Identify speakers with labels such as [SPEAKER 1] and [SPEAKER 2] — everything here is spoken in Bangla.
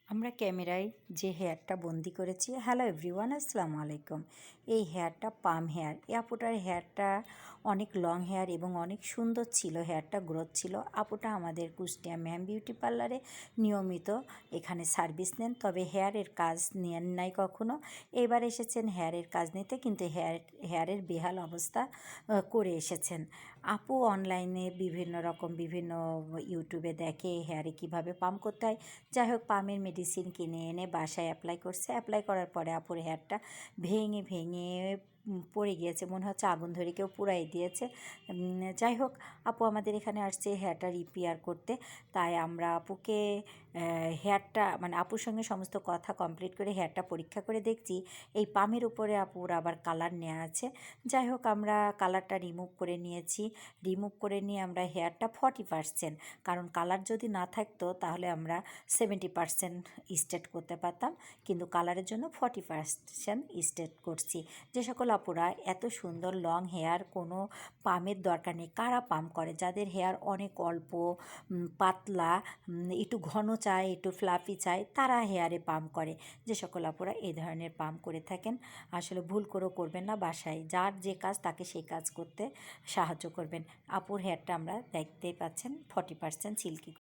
[SPEAKER 1] আমরা ক্যামেরায় যে হেয়ারটা বন্দি করেছি। হ্যালো এভরিওয়ান, আসসালামু আলাইকুম। এই হেয়ারটা পাম হেয়ার। এই আপুটার হেয়ারটা অনেক লং হেয়ার এবং অনেক সুন্দর ছিল, হেয়ারটা গ্রোথ ছিল। আপুটা আমাদের কুষ্টিয়া ম্যাম বিউটি পার্লারে নিয়মিত এখানে সার্ভিস নেন, তবে হেয়ারের কাজ নেন নাই কখনো। এবার এসেছেন হেয়ারের কাজ নিতে, কিন্তু হেয়ারের বেহাল অবস্থা করে এসেছেন। আপু অনলাইনে বিভিন্ন ইউটিউবে দেখে হেয়ারে কিভাবে পাম্প করতে হয়। যাই হোক, পামের মেডিসিন কিনে এনে বাসায় অ্যাপ্লাই করছে। অ্যাপ্লাই করার পরে আপুর হেয়ারটা ভেঙে ভেঙে পড়ে গিয়েছে, মনে হচ্ছে আগুন ধরে কেউ পুড়াই দিয়েছে। যাই হোক, আপু আমাদের এখানে আসছে হেয়ারটা রিপেয়ার করতে। তাই আমরা আপুকে হেয়ারটা আপুর সঙ্গে সমস্ত কথা কমপ্লিট করে হেয়ারটা পরীক্ষা করে দেখছি এই পামের উপরে আপুর আবার কালার নেওয়া আছে। যাই হোক, আমরা কালারটা রিমুভ করে নিয়েছি। রিমুভ করে নিয়ে আমরা হেয়ারটা 40%, কারণ কালার যদি না থাকতো তাহলে আমরা 70% স্ট্রেট করতে পারতাম, কিন্তু কালারের জন্য 40% স্ট্রেট করছি। যে সকল আপুরা এত সুন্দর লং হেয়ার কোনো পামের দরকার নেই, কারা পাম করে, যাদের হেয়ার অনেক অল্প পাতলা, একটু ঘন চায়, একটু ফ্লাফি চায়, তারা হেয়ারে পাম করে। যে সকল আপুরা এই ধরনের পাম করে থাকেন, আসলে ভুল করেও করবেন না। বাসায় যার যে কাজ তাকে সেই কাজ করতে সাহায্য করবেন। আপুর হেয়ারটা আমরা দেখতেই পাচ্ছেন 40% সিল্কি।